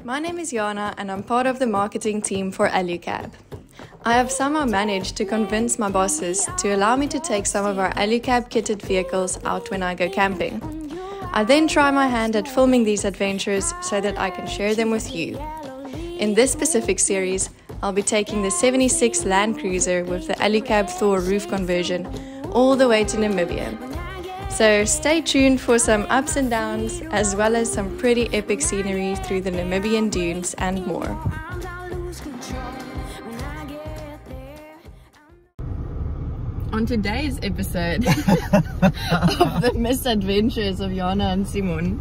My name is Jana and I'm part of the marketing team for Alu-Cab. I have somehow managed to convince my bosses to allow me to take some of our Alu-Cab kitted vehicles out when I go camping. I then try my hand at filming these adventures so that I can share them with you. In this specific series, I'll be taking the 76 Land Cruiser with the Alu-Cab THOR roof conversion all the way to Namibia. So stay tuned for some ups and downs, as well as some pretty epic scenery through the Namibian dunes and more. On today's episode of the misadventures of Jana and Simon,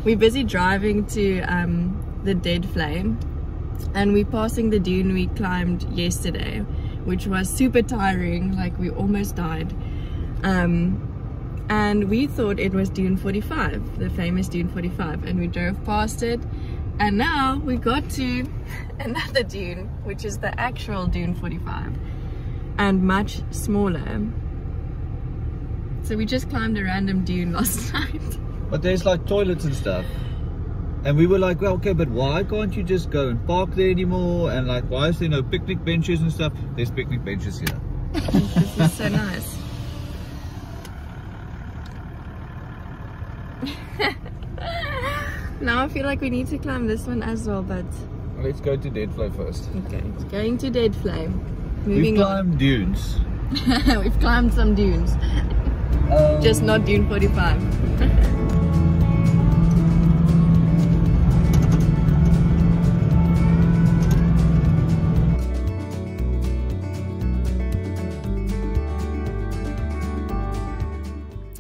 we're busy driving to the Deadvlei, and we're passing the dune we climbed yesterday, which was super tiring, like we almost died. And we thought it was Dune 45, the famous Dune 45, and we drove past it, and now we got to another dune, which is the actual Dune 45, and much smaller. So we just climbed a random dune last night. But there's like toilets and stuff, and we were like, well, okay, but why can't you just go and park there anymore? And like, why is there no picnic benches and stuff? There's picnic benches here. This is so nice. Now I feel like we need to climb this one as well, but let's go to Deadvlei first. Okay, going to Deadvlei. We've climbed dunes. We've climbed some dunes. Just not Dune 45.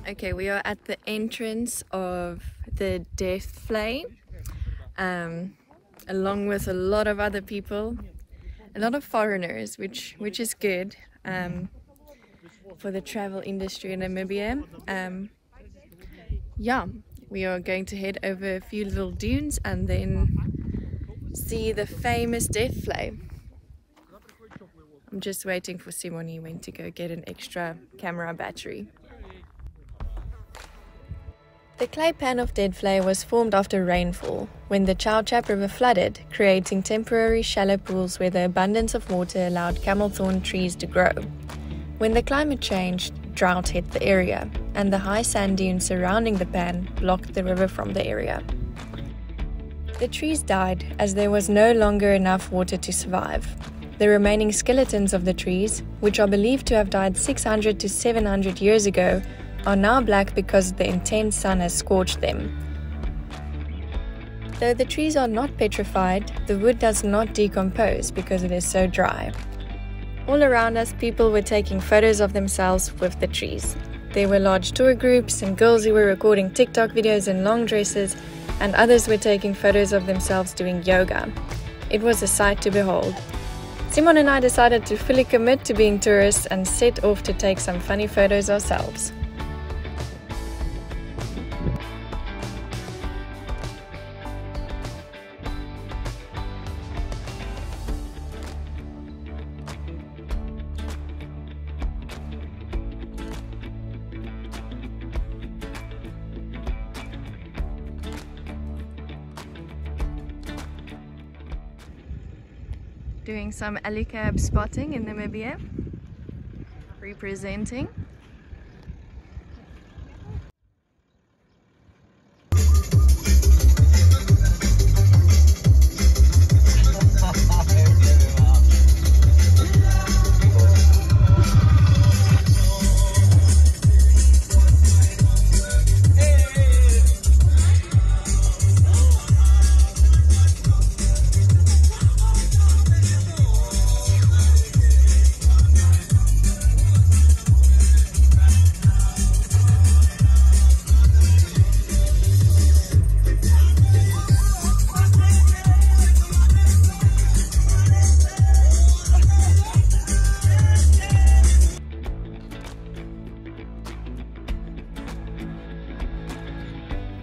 Okay, we are at the entrance of the Deadvlei, along with a lot of other people, a lot of foreigners, which is good for the travel industry in Namibia. Yeah, we are going to head over a few little dunes and then see the famous Deadvlei. I'm just waiting for Simon. He went to go get an extra camera battery. The clay pan of Deadvlei was formed after rainfall, when the THOR River flooded, creating temporary shallow pools where the abundance of water allowed camel thorn trees to grow. When the climate changed, drought hit the area, and the high sand dunes surrounding the pan blocked the river from the area. The trees died as there was no longer enough water to survive. The remaining skeletons of the trees, which are believed to have died 600 to 700 years ago, are now black because the intense sun has scorched them. Though the trees are not petrified, the wood does not decompose because it is so dry. All around us, people were taking photos of themselves with the trees. There were large tour groups and girls who were recording TikTok videos in long dresses, and others were taking photos of themselves doing yoga. It was a sight to behold. Simon and I decided to fully commit to being tourists and set off to take some funny photos ourselves. Doing some Alu-Cab spotting in Namibia, representing.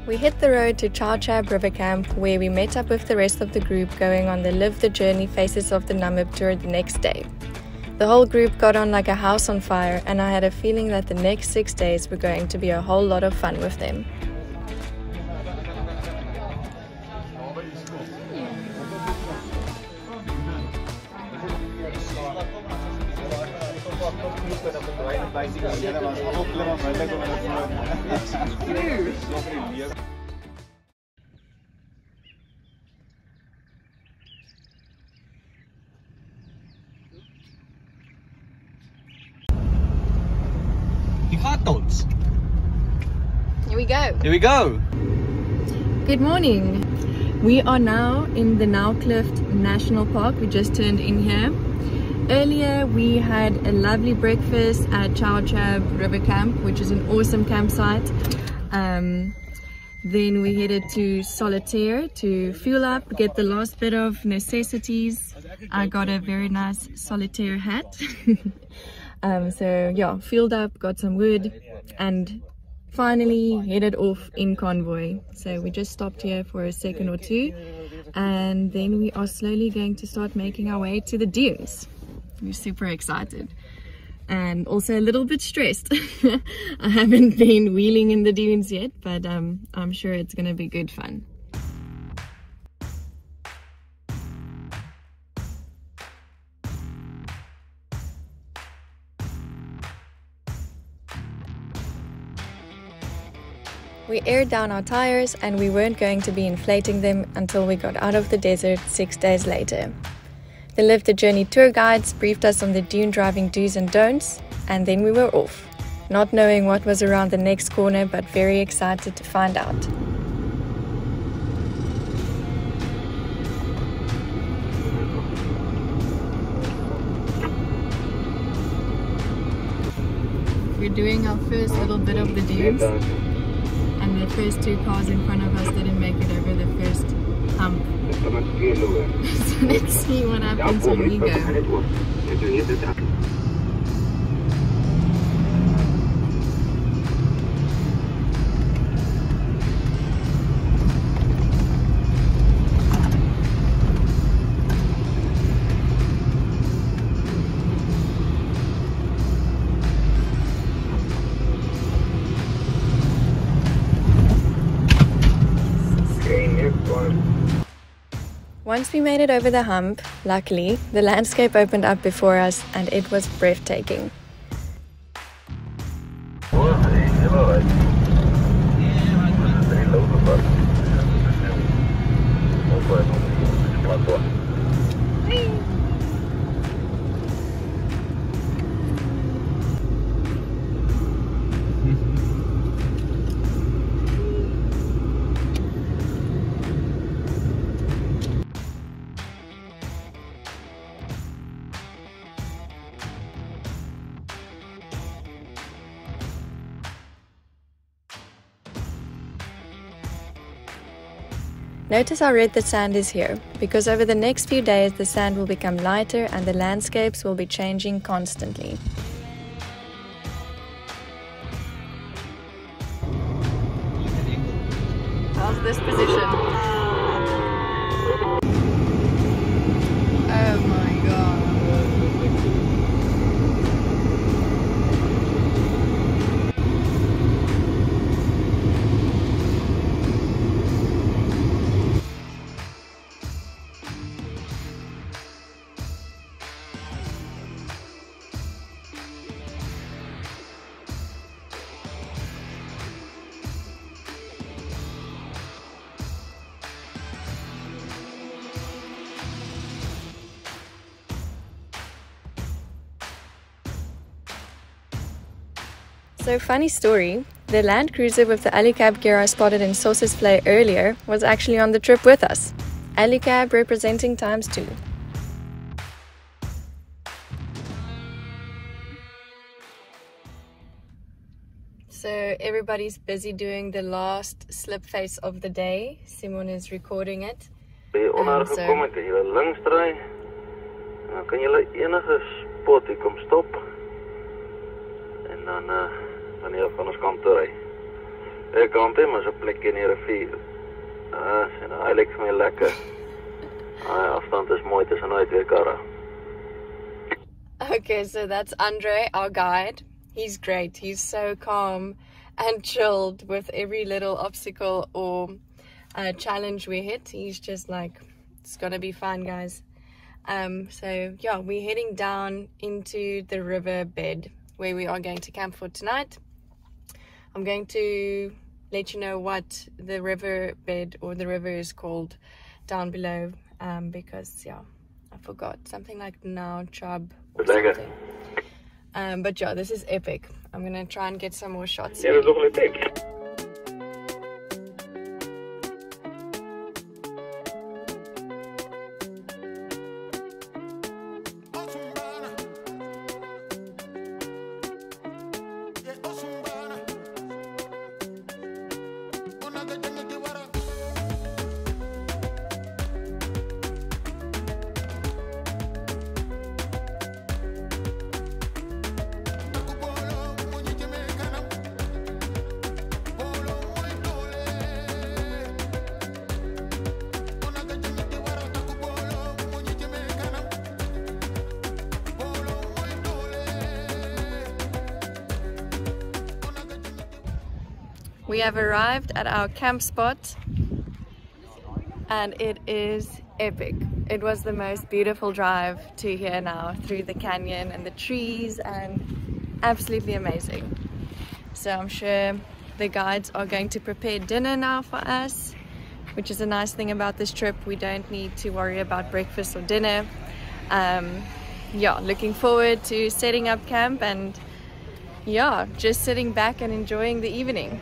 We hit the road to THOR River Camp, where we met up with the rest of the group going on the Live the Journey Faces of the Namib tour the next day. The whole group got on like a house on fire, and I had a feeling that the next 6 days were going to be a whole lot of fun with them. Here we go. Here we go. Good morning. We are now in the Cliff National Park. We just turned in here. Earlier we had a lovely breakfast at THOR River Camp, which is an awesome campsite. Then we headed to Solitaire to fuel up, get the last bit of necessities. I got a very nice Solitaire hat. So yeah, fueled up, got some wood, and finally headed off in convoy. So we just stopped here for a second or two, and then we are slowly going to start making our way to the dunes. We're super excited and also a little bit stressed. I haven't been wheeling in the dunes yet, but I'm sure it's gonna be good fun. We aired down our tires and we weren't going to be inflating them until we got out of the desert 6 days later. The Live the Journey tour guides briefed us on the dune driving do's and don'ts, and then we were off, not knowing what was around the next corner, but very excited to find out. We're doing our first little bit of the dunes, and the first two cars in front of us didn't make it over the first hump. So let's see what happens when we go. Once we made it over the hump, luckily, the landscape opened up before us and it was breathtaking. Notice how red the sand is here, because over the next few days the sand will become lighter and the landscapes will be changing constantly. How's this position? Oh my god. So funny story, the Land Cruiser with the Alu-Cab gear I spotted in Sossusvlei earlier was actually on the trip with us. Alu-Cab representing ×2. So everybody's busy doing the last slip face of the day. Simon is recording it. Dan hier van ons kant toe ry. Ek kan hom maar so 'n plekjie in die rivier. En hy lyk vir my lekker. Afstand is mooi tussen daai twee karre. Okay, so that's Andre, our guide. He's great. He's so calm and chilled with every little obstacle or challenge we hit. He's just like, it's gonna be fun, guys. So yeah, we're heading down into the river bed. where we are going to camp for tonight. I'm going to let you know what the river bed or the river is called down below, because yeah, I forgot, something like Alu-Cab or something. But yeah, this is epic. I'm gonna try and get some more shots here. We have arrived at our camp spot and it is epic. It was the most beautiful drive to here now, through the canyon and the trees, and absolutely amazing. So I'm sure the guides are going to prepare dinner now for us, which is a nice thing about this trip. We don't need to worry about breakfast or dinner. Yeah, looking forward to setting up camp and yeah, just sitting back and enjoying the evening.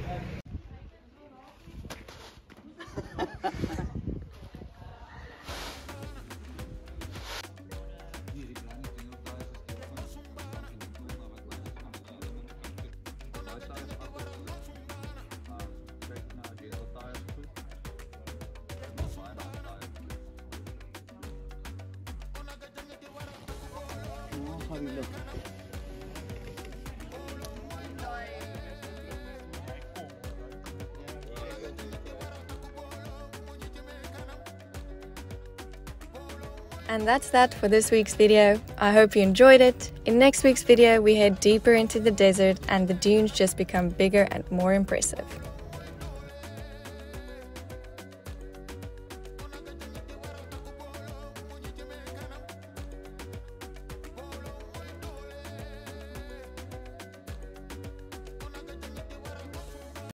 And that's that for this week's video. I hope you enjoyed it. In next week's video, we head deeper into the desert and the dunes just become bigger and more impressive.